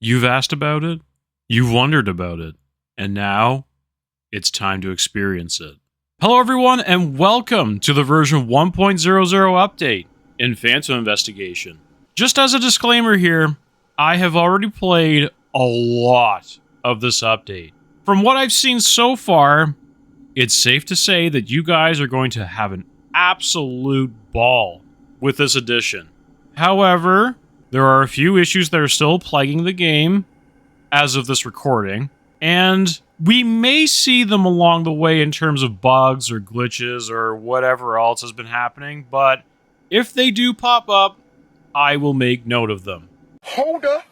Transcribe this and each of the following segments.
You've asked about it, you've wondered about it, and now it's time to experience it. Hello everyone, and welcome to the version 1.00 update in Phantom Investigation. Just as a disclaimer here, I have already played a lot of this update. From what I've seen so far, it's safe to say that you guys are going to have an absolute ball with this edition. However, there are a few issues that are still plaguing the game as of this recording, and we may see them along the way in terms of bugs or glitches or whatever else has been happening, but if they do pop up, I will make note of them. Hold up.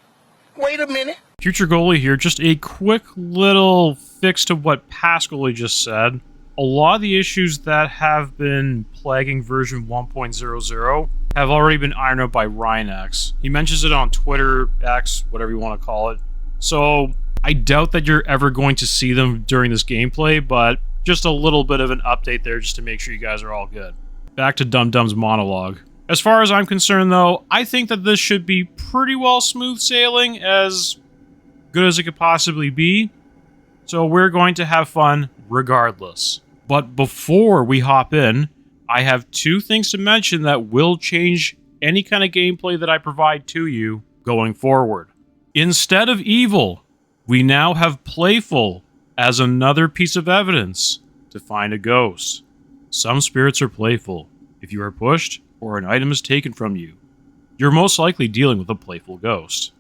Wait a minute. Future Goalie here, just a quick little fix to what past Goalie just said. A lot of the issues that have been plaguing version 1.00 have already been ironed out by Rynex. He mentions it on Twitter, X, whatever you want to call it. So I doubt that you're ever going to see them during this gameplay, but just a little bit of an update there just to make sure you guys are all good. Back to Dum Dum's monologue. As far as I'm concerned though, I think that this should be pretty well smooth sailing, as good as it could possibly be. So we're going to have fun regardless. But before we hop in, I have two things to mention that will change any kind of gameplay that I provide to you going forward. Instead of evil, we now have playful as another piece of evidence to find a ghost. Some spirits are playful. If you are pushed or an item is taken from you, you're most likely dealing with a playful ghost.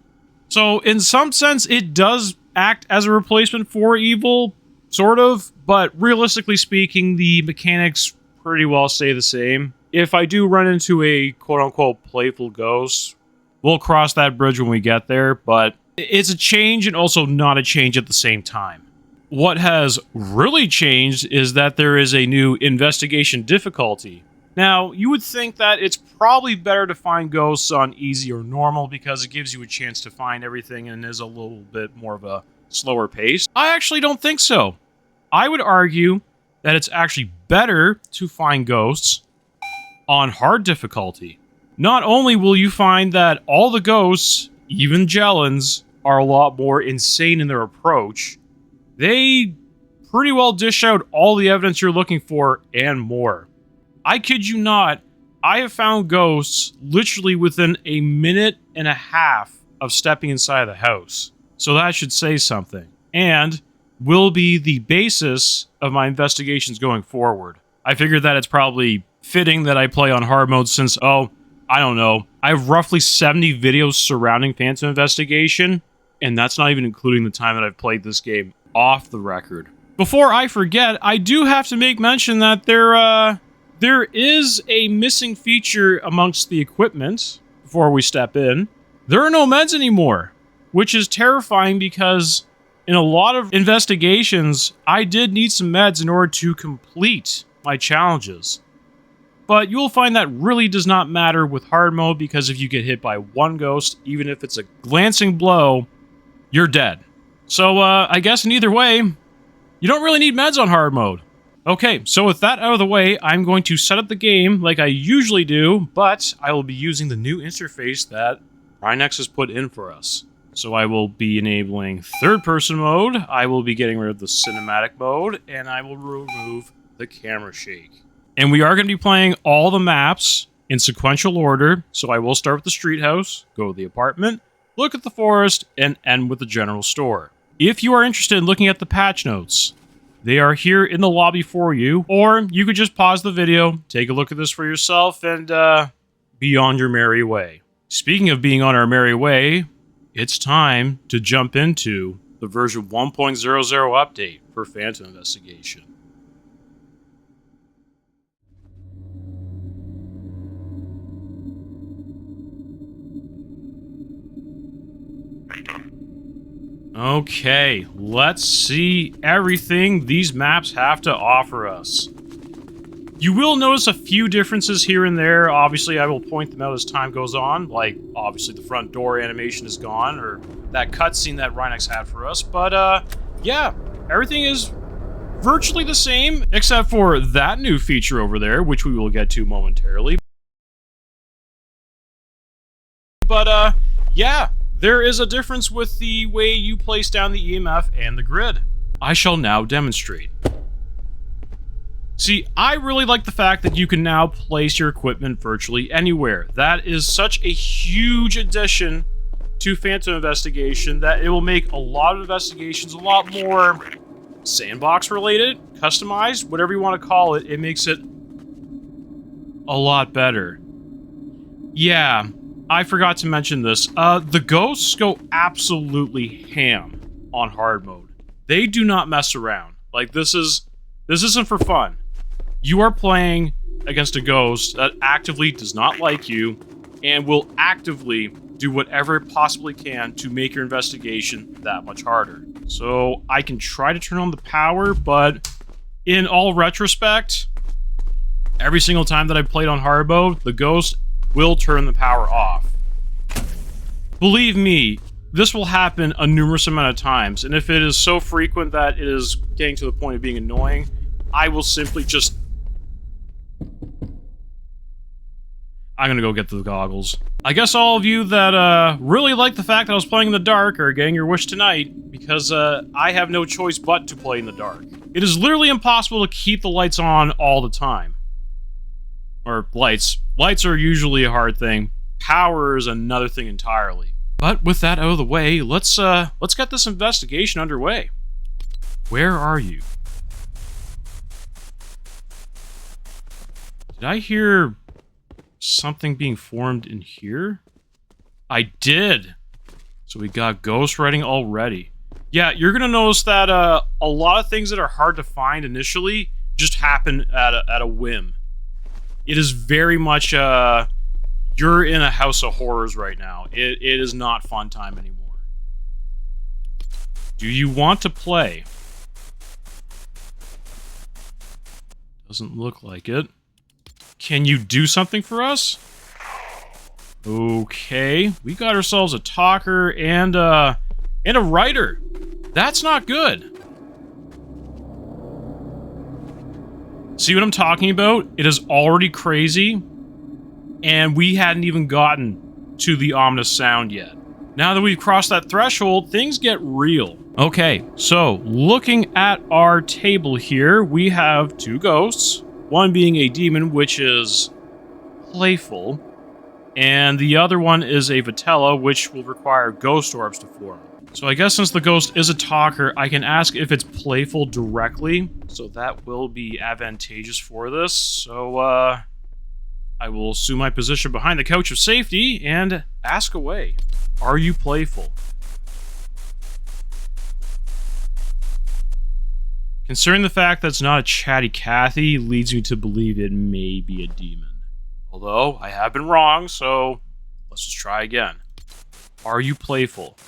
So in some sense, it does act as a replacement for evil, sort of, but realistically speaking, the mechanics pretty well stay the same. If I do run into a quote-unquote playful ghost, we'll cross that bridge when we get there, but it's a change and also not a change at the same time. What has really changed is that there is a new investigation difficulty. Now, you would think that it's probably better to find ghosts on easy or normal because it gives you a chance to find everything and is a little bit more of a slower pace. I actually don't think so. I would argue that it's actually better to find ghosts on hard difficulty. Not only will you find that all the ghosts, even Jellins, are a lot more insane in their approach, they pretty well dish out all the evidence you're looking for and more. I kid you not, I have found ghosts literally within a minute and a half of stepping inside the house. So that should say something. And will be the basis of my investigations going forward. I figured that it's probably fitting that I play on hard mode since, I don't know, I have roughly 70 videos surrounding Phantom Investigation, and that's not even including the time that I've played this game off the record. Before I forget, I do have to make mention that there is a missing feature amongst the equipment before we step in. There are no meds anymore, which is terrifying because in a lot of investigations, I did need some meds in order to complete my challenges. But you'll find that really does not matter with hard mode because if you get hit by one ghost, even if it's a glancing blow, you're dead. So I guess in either way, you don't really need meds on hard mode. Okay, so with that out of the way, I'm going to set up the game like I usually do, but I will be using the new interface that Rynex has put in for us. So I will be enabling third-person mode, I will be getting rid of the cinematic mode, and I will remove the camera shake. And we are going to be playing all the maps in sequential order, so I will start with the street house, go to the apartment, look at the forest, and end with the general store. If you are interested in looking at the patch notes, they are here in the lobby for you, or you could just pause the video, take a look at this for yourself, and be on your merry way. Speaking of being on our merry way, it's time to jump into the version 1.00 update for Phantom Investigation. Okay, let's see everything these maps have to offer us. You will notice a few differences here and there. Obviously, I will point them out as time goes on, like, obviously the front door animation is gone, or that cutscene that Rynex had for us, but, yeah, everything is virtually the same, except for that new feature over there, which we will get to momentarily. But, yeah, there is a difference with the way you place down the EMF and the grid. I shall now demonstrate. See, I really like the fact that you can now place your equipment virtually anywhere. That is such a huge addition to Phantom Investigation that it will make a lot of investigations a lot more sandbox related, customized, whatever you want to call it. It makes it a lot better. Yeah, I forgot to mention this. The ghosts go absolutely ham on hard mode. They do not mess around. Like, this isn't for fun. You are playing against a ghost that actively does not like you and will actively do whatever it possibly can to make your investigation that much harder. So I can try to turn on the power, but in all retrospect, every single time that I played on hard mode, the ghost will turn the power off. Believe me, this will happen a numerous amount of times, and if it is so frequent that it is getting to the point of being annoying, I will simply just... I'm gonna go get the goggles. I guess all of you that really like the fact that I was playing in the dark are getting your wish tonight, because I have no choice but to play in the dark. It is literally impossible to keep the lights on all the time. Or lights. Lights are usually a hard thing. Power is another thing entirely. But with that out of the way, let's get this investigation underway. Where are you? Did I hear something being formed in here? I did! So we got ghostwriting already. Yeah, you're gonna notice that a lot of things that are hard to find initially just happen at a whim. It is very much, you're in a house of horrors right now. It is not fun time anymore. Do you want to play? Doesn't look like it. Can you do something for us? Okay, we got ourselves a talker and a writer. That's not good. See what I'm talking about? It is already crazy, and we hadn't even gotten to the ominous sound yet. Now that we've crossed that threshold, things get real. Okay, so looking at our table here, we have two ghosts. One being a demon, which is playful, and the other one is a Vitella, which will require ghost orbs to form. So I guess since the ghost is a talker, I can ask if it's playful directly, so that will be advantageous for this. So, I will assume my position behind the couch of safety and ask away. Are you playful? Considering the fact that it's not a chatty Cathy leads me to believe it may be a demon. Although, I have been wrong, so let's just try again. Are you playful?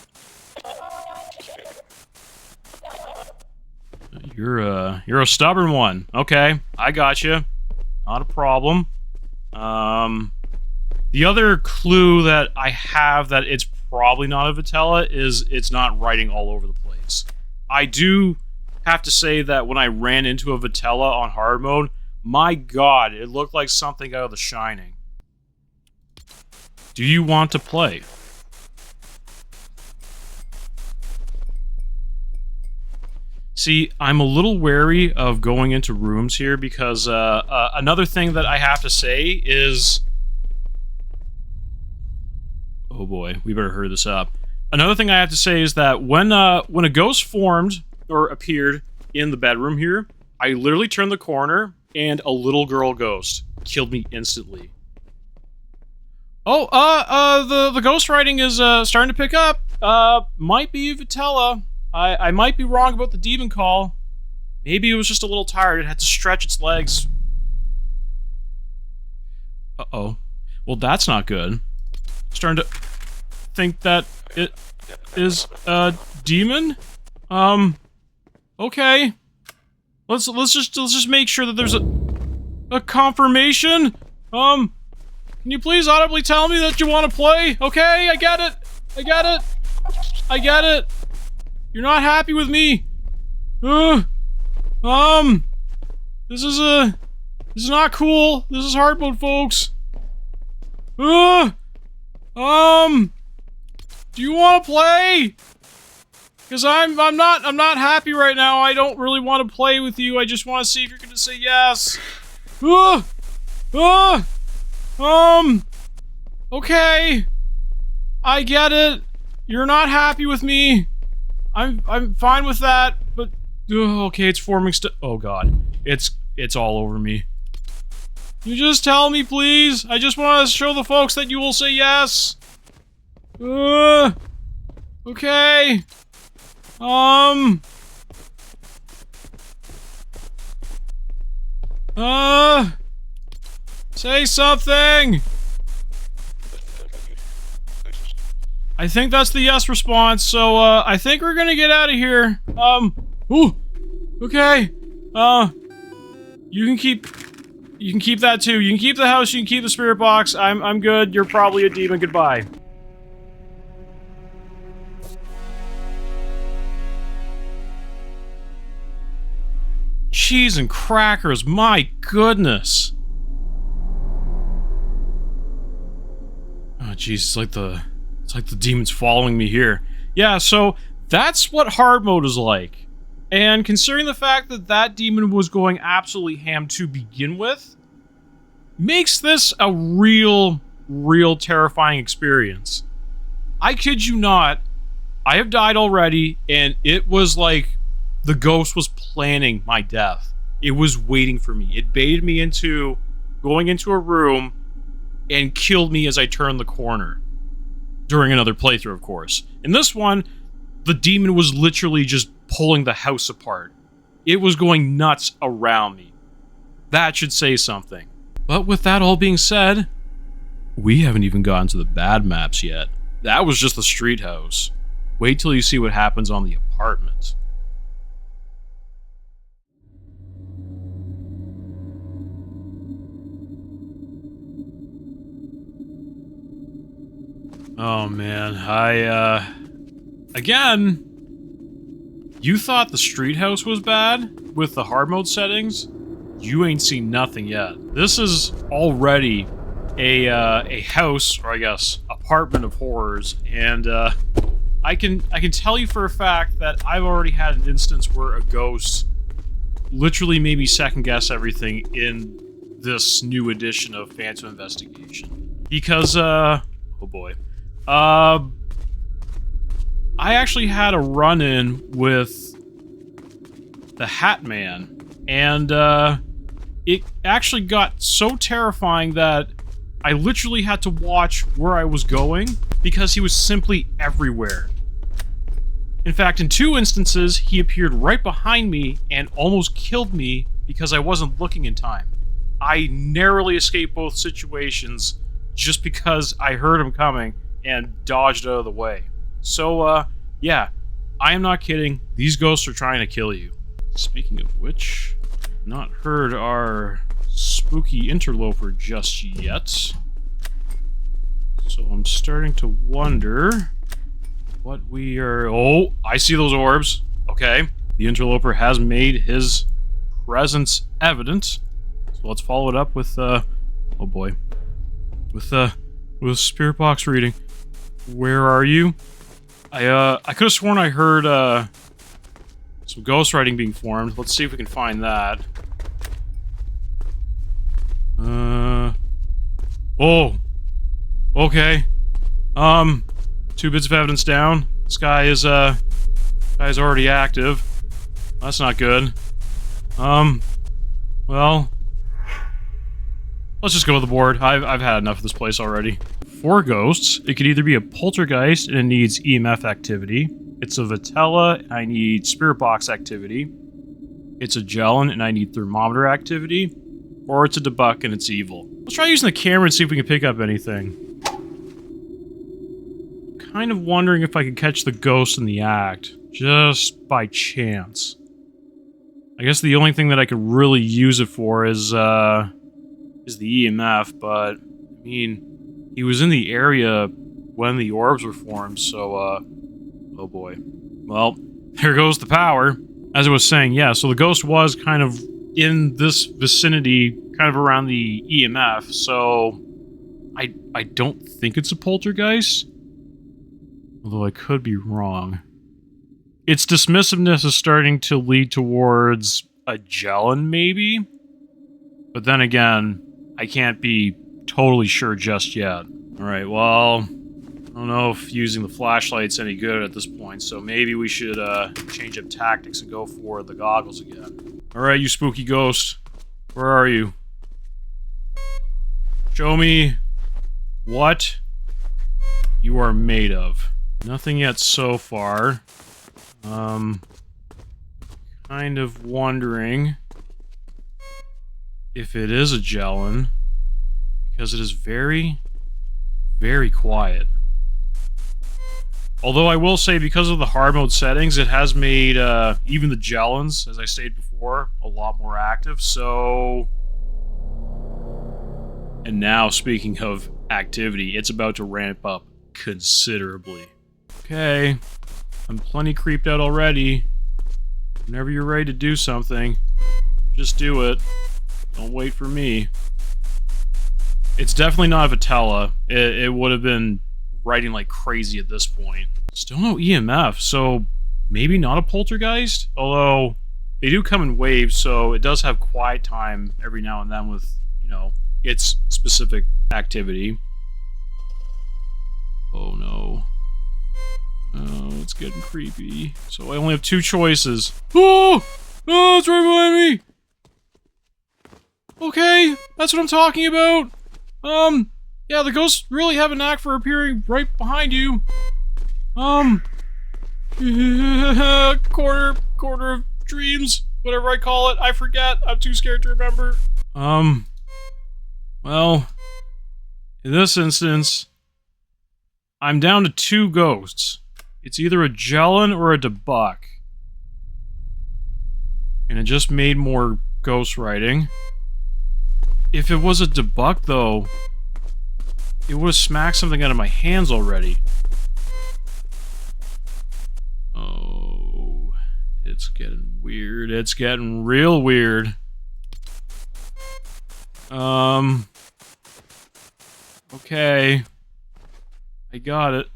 You're a stubborn one. Okay, I got you. Not a problem. The other clue that I have that it's probably not a Vitella is it's not writing all over the place. I do have to say that when I ran into a Vitella on hard mode, my god, it looked like something out of The Shining. Do you want to play? See, I'm a little wary of going into rooms here because another thing that I have to say is... Oh boy, we better hurry this up. Another thing I have to say is that when a ghost formed, or appeared, in the bedroom here, I literally turned the corner, and a little girl ghost killed me instantly. Oh, the ghost writing is starting to pick up. Might be Vitella. I might be wrong about the demon call. Maybe it was just a little tired. It had to stretch its legs. Uh-oh. Well, that's not good. Starting to think that it is a demon? Okay. Let's just make sure that there's a confirmation. Can you please audibly tell me that you want to play? Okay, I get it. I get it. I get it. You're not happy with me. This is not cool. This is hard mode, folks. Do you want to play? Because I'm not happy right now. I don't really want to play with you. I just want to see if you're gonna say yes. Okay. I get it. You're not happy with me. I'm fine with that, but okay, it's forming oh god. It's all over me. You just tell me, please. I just want to show the folks that you will say yes. Okay. Say something. I think that's the yes response, so, I think we're gonna get out of here. Okay. You can keep that too. You can keep the house, you can keep the spirit box. I'm good. You're probably a demon. Goodbye. Cheese and crackers, my goodness. Oh jeez, it's like the demon's following me here. Yeah, so that's what hard mode is like. And considering the fact that that demon was going absolutely ham to begin with, makes this a real terrifying experience. I kid you not, I have died already, and it was like the ghost was planning my death. It was waiting for me. It baited me into going into a room and killed me as I turned the corner. During another playthrough, of course. In this one, the demon was literally just pulling the house apart. It was going nuts around me. That should say something. But with that all being said, we haven't even gotten to the bad maps yet. That was just the street house. Wait till you see what happens on the apartment. Oh man, again, you thought the street house was bad with the hard mode settings? You ain't seen nothing yet. This is already a house, or I guess, apartment of horrors, and I can tell you for a fact that I've already had an instance where a ghost literally made me second guess everything in this new edition of Phantom Investigation. Because, oh boy. I actually had a run-in with the Hat Man, and it actually got so terrifying that I literally had to watch where I was going because he was simply everywhere. In fact, in 2 instances, he appeared right behind me and almost killed me because I wasn't looking in time. I narrowly escaped both situations just because I heard him coming and dodged out of the way. So, yeah, I am not kidding. These ghosts are trying to kill you. Speaking of which, not heard our spooky interloper just yet. So I'm starting to wonder what we are... Oh, I see those orbs. Okay. The interloper has made his presence evident. So let's follow it up with, oh boy. With spirit box reading. Where are you? I could have sworn I heard, some ghostwriting being formed. Let's see if we can find that. Oh! Okay. 2 bits of evidence down. This guy is, guy's already active. That's not good. Well... Let's just go with the board. I've had enough of this place already. For ghosts, it could either be a poltergeist and it needs EMF activity. It's a Vitella and I need spirit box activity. It's a Gelin and I need thermometer activity. Or it's a Debuck and it's evil. Let's try using the camera and see if we can pick up anything. Kind of wondering if I could catch the ghost in the act. Just by chance. I guess the only thing that I could really use it for is the EMF, but, I mean, he was in the area when the orbs were formed, so, oh boy. Well, there goes the power. As I was saying, yeah, so the ghost was kind of in this vicinity, kind of around the EMF, so I don't think it's a poltergeist. Although I could be wrong. Its dismissiveness is starting to lead towards a Jellin, maybe? But then again, I can't be totally sure just yet. Alright, well, I don't know if using the flashlight's any good at this point, so maybe we should change up tactics and go for the goggles again. Alright, you spooky ghost. Where are you? Show me what you are made of. Nothing yet so far. Kind of wondering if it is a Jellin, because it is very, very quiet. Although I will say, because of the hard mode settings, it has made even the Jellins, as I stated before, a lot more active, so... And now, speaking of activity, it's about to ramp up considerably. Okay, I'm plenty creeped out already. Whenever you're ready to do something, just do it. Don't wait for me. It's definitely not a Vitella. It would have been writing like crazy at this point. Still no EMF, so maybe not a poltergeist? Although, they do come in waves, so it does have quiet time every now and then with, you know, its specific activity. Oh no. Oh, it's getting creepy. So I only have two choices. Oh! Oh, it's right behind me! Okay, that's what I'm talking about. Yeah, the ghosts really have a knack for appearing right behind you. Quarter of dreams, whatever I call it, I forget. I'm too scared to remember. Well, in this instance, I'm down to two ghosts. It's either a Jellin or a Debuck. And it just made more ghost writing. If it was a Debuck, though, it would have smacked something out of my hands already. Oh, it's getting weird. It's getting real weird. Okay. I got it.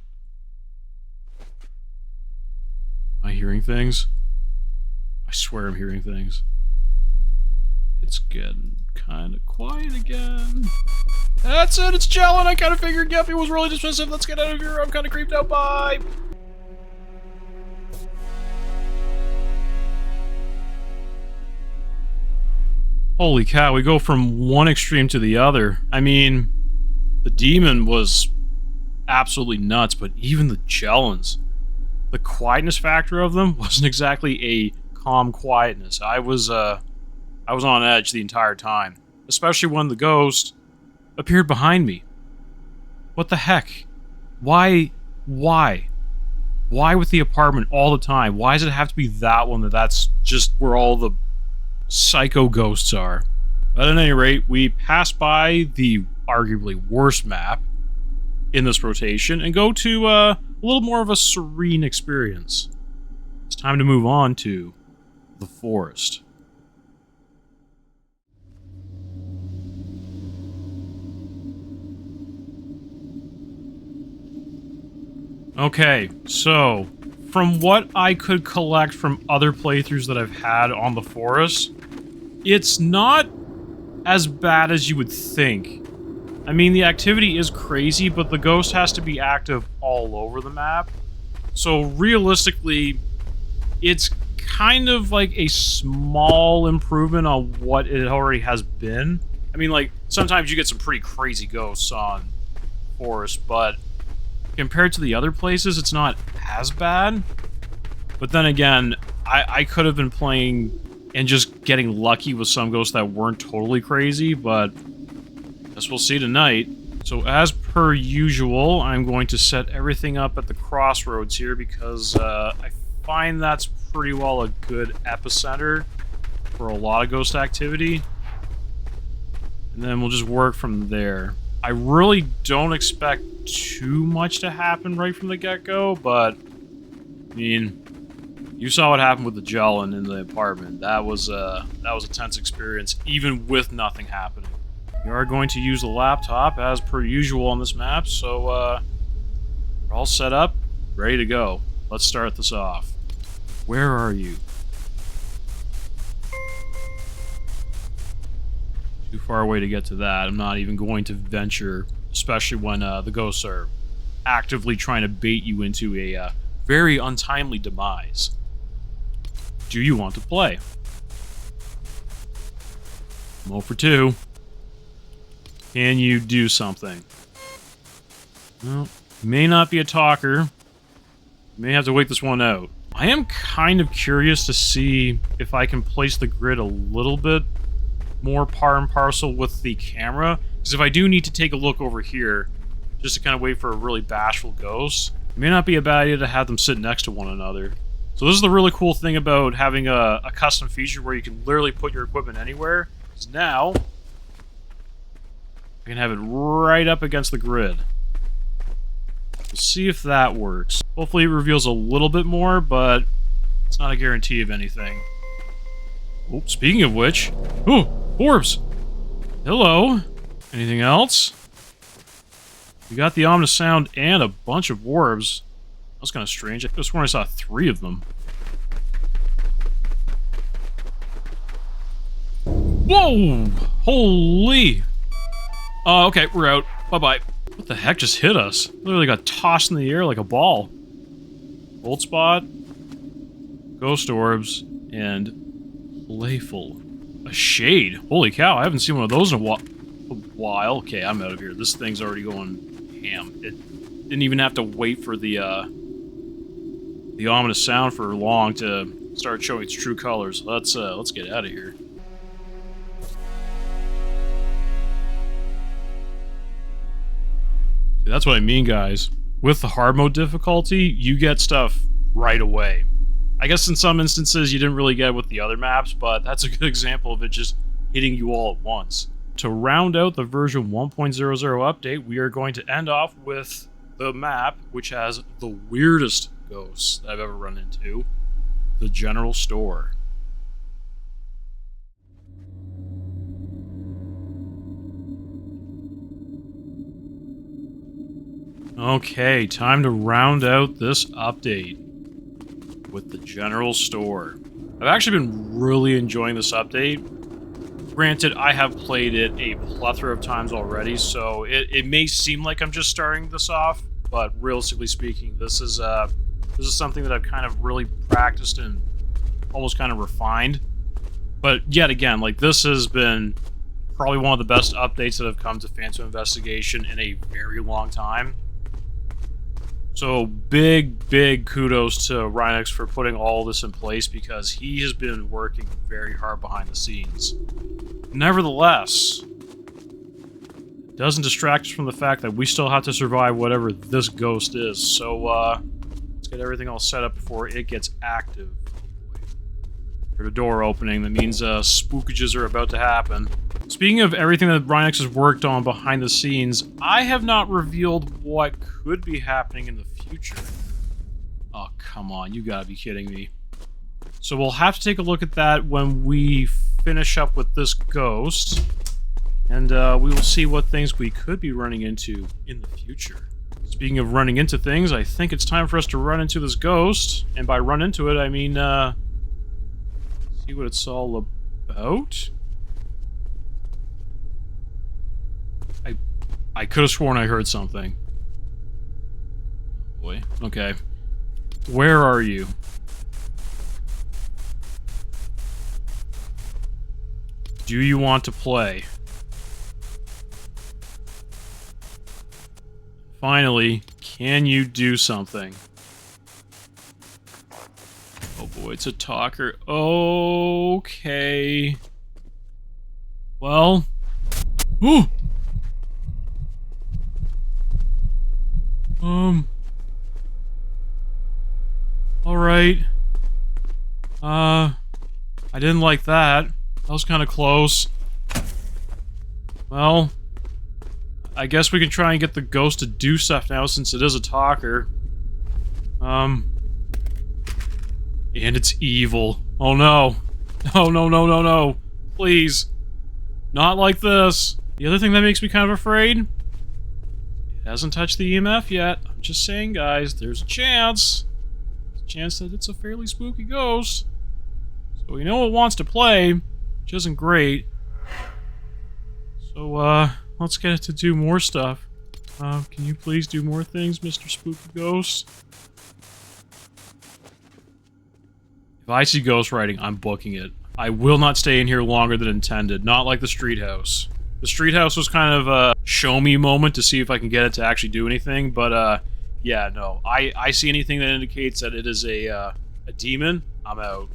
Am I hearing things? I swear I'm hearing things. It's getting kind of quiet again. That's it, it's Jellin. I kind of figured, yep, it was really dismissive. Let's get out of here. I'm kind of creeped out. Bye. Holy cow, we go from one extreme to the other. I mean, the demon was absolutely nuts, but even the Jellins, the quietness factor of them wasn't exactly a calm quietness. I was on edge the entire time, especially when the ghost appeared behind me. What the heck? Why? Why with the apartment all the time? Why does it have to be that one that's just where all the psycho ghosts are? But at any rate, we pass by the arguably worst map in this rotation and go to a little more of a serene experience. It's time to move on to the forest. Okay, so from what I could collect from other playthroughs that I've had on the forest, it's not as bad as you would think. I mean, the activity is crazy, but the ghost has to be active all over the map. So realistically, it's kind of like a small improvement on what it already has been. I mean, like, sometimes you get some pretty crazy ghosts on forest, but compared to the other places, it's not as bad. But then again, I could have been playing and just getting lucky with some ghosts that weren't totally crazy, but I guess we'll see tonight. So as per usual, I'm going to set everything up at the crossroads here because I find that's pretty well a good epicenter for a lot of ghost activity. And then we'll just work from there. I really don't expect too much to happen right from the get-go, but I mean, you saw what happened with the Jellin in the apartment. That was a tense experience, even with nothing happening. We are going to use the laptop as per usual on this map, so we're all set up, ready to go. Let's start this off. Where are you? Too far away to get to that. I'm not even going to venture, especially when the ghosts are actively trying to bait you into a very untimely demise. Do you want to play? I'm 0 for 2. Can you do something? Well, may not be a talker. May have to wait this one out. I am kind of curious to see if I can place the grid a little bit more par and parcel with the camera. Because if I do need to take a look over here, just to kind of wait for a really bashful ghost, it may not be a bad idea to have them sit next to one another. So this is the really cool thing about having a custom feature where you can literally put your equipment anywhere. Because now, I can have it right up against the grid. We'll see if that works. Hopefully it reveals a little bit more, but it's not a guarantee of anything. Oh, speaking of which... Oh, orbs! Hello! Anything else? We got the ominous sound and a bunch of orbs. That was kind of strange. I could have sworn I saw 3 of them. Whoa! Holy! Okay, we're out. Bye-bye. What the heck just hit us? Literally got tossed in the air like a ball. Old spot, ghost orbs, and playful. A shade. Holy cow, I haven't seen one of those in a while. Okay, I'm out of here. This thing's already going ham. It didn't even have to wait for the ominous sound for long to start showing its true colors. Let's get out of here. See, that's what I mean, guys. With the hard mode difficulty, you get stuff right away. I guess in some instances you didn't really get it with the other maps, but that's a good example of it just hitting you all at once. To round out the version 1.00 update, we are going to end off with the map, which has the weirdest ghosts I've ever run into, the general store. Okay, time to round out this update with the general store. I've actually been really enjoying this update. Granted, I have played it a plethora of times already, so it may seem like I'm just starting this off, but realistically speaking, this is something that I've kind of really practiced and almost kind of refined. But yet again, like, this has been probably one of the best updates that have come to Phantom Investigation in a very long time. So big kudos to Rynex for putting all this in place, because he has been working very hard behind the scenes. Nevertheless, it doesn't distract us from the fact that we still have to survive whatever this ghost is. So let's get everything all set up before it gets active. There's a door opening. That means spookages are about to happen. Speaking of everything that Rynex has worked on behind the scenes, I have not revealed what could be happening in the future. Oh, come on, you gotta be kidding me. So we'll have to take a look at that when we finish up with this ghost, and we will see what things we could be running into in the future. Speaking of running into things, I think it's time for us to run into this ghost, and by run into it, I mean, see what it's all about? I could have sworn I heard something. Oh boy. Okay. Where are you? Do you want to play? Finally, can you do something? Oh boy, it's a talker. Okay. Well. Ooh! Alright. I didn't like that. That was kind of close. Well, I guess we can try and get the ghost to do stuff now, since it is a talker. And it's evil. Oh no. No. Please. Not like this. The other thing that makes me kind of afraid, it Hasn't touched the EMF yet. I'm just saying, guys, there's a chance. There's a chance that it's a fairly spooky ghost. So we know it wants to play, which isn't great. So, let's get it to do more stuff. Can you please do more things, Mr. Spooky Ghost? If I see ghost writing, I'm booking it. I will not stay in here longer than intended, not like the street house. The street house was kind of a show-me moment to see if I can get it to actually do anything, but, yeah, no. I see anything that indicates that it is a demon, I'm out.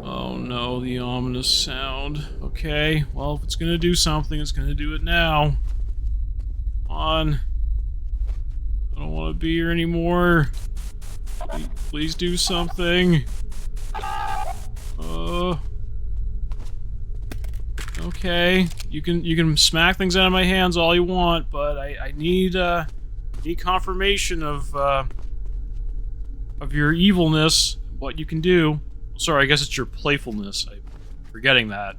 Oh no, the ominous sound. Okay, well, if it's gonna do something, it's gonna do it now. Come on. I don't want to be here anymore. Please do something. Okay, you can smack things out of my hands all you want, but I need confirmation of your evilness, what you can do. Sorry, I guess it's your playfulness. I'm forgetting that.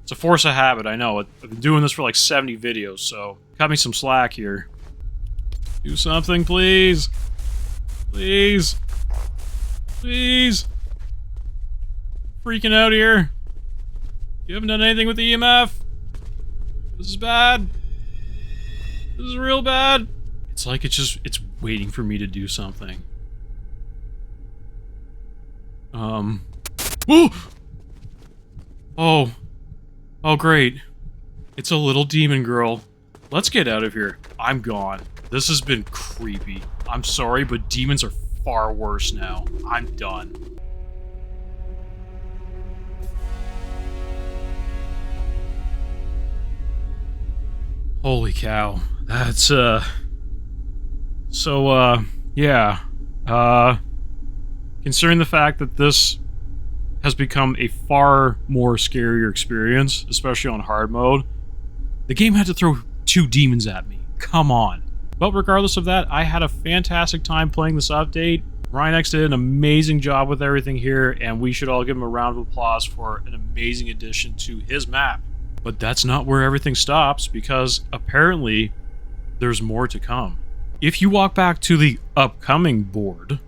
It's a force of habit, I know. I've been doing this for like 70 videos, so cut me some slack here. Do something, please. Please. Please. Freaking out here. You haven't done anything with the EMF. This is bad. This is real bad. It's like it's waiting for me to do something. Ooh! Oh, great. It's a little demon girl. Let's get out of here. I'm gone. This has been creepy. I'm sorry, but demons are far worse now. I'm done. Holy cow. That's, yeah. Considering the fact that this has become a far more scarier experience, especially on hard mode, the game had to throw 2 demons at me. Come on. But regardless of that, I had a fantastic time playing this update. Rynex did an amazing job with everything here, and we should all give him a round of applause for an amazing addition to his map. But that's not where everything stops, because apparently there's more to come. If you walk back to the upcoming board,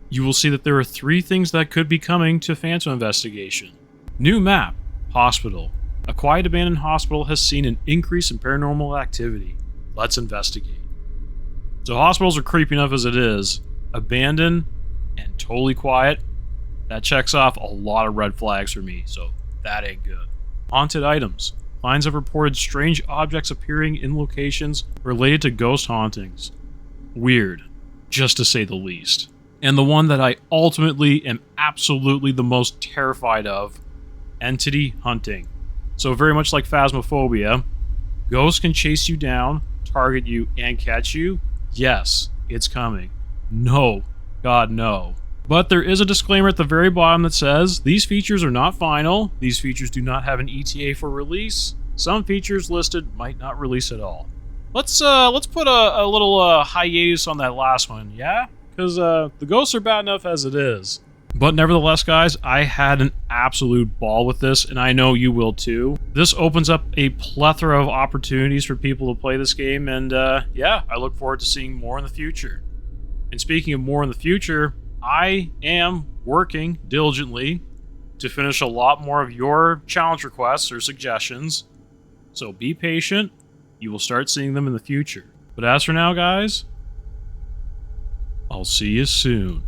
you will see that there are 3 things that could be coming to Phantom Investigation. New map, Hospital. A quiet abandoned hospital has seen an increase in paranormal activity. Let's investigate. So hospitals are creepy enough as it is. Abandoned and totally quiet. That checks off a lot of red flags for me, so that ain't good. Haunted items. Finds have reported strange objects appearing in locations related to ghost hauntings. Weird, just to say the least. And the one that I ultimately am absolutely the most terrified of, entity hunting. So very much like Phasmophobia, ghosts can chase you down, target you, and catch you. Yes, it's coming. No, God, no. But there is a disclaimer at the very bottom that says, these features are not final, these features do not have an ETA for release, some features listed might not release at all. Let's put a little hiatus on that last one, yeah? Because the ghosts are bad enough as it is. But nevertheless, guys, I had an absolute ball with this, and I know you will too. This opens up a plethora of opportunities for people to play this game, and yeah, I look forward to seeing more in the future. And speaking of more in the future, I am working diligently to finish a lot more of your challenge requests or suggestions, so be patient, you will start seeing them in the future. But as for now, guys, I'll see you soon.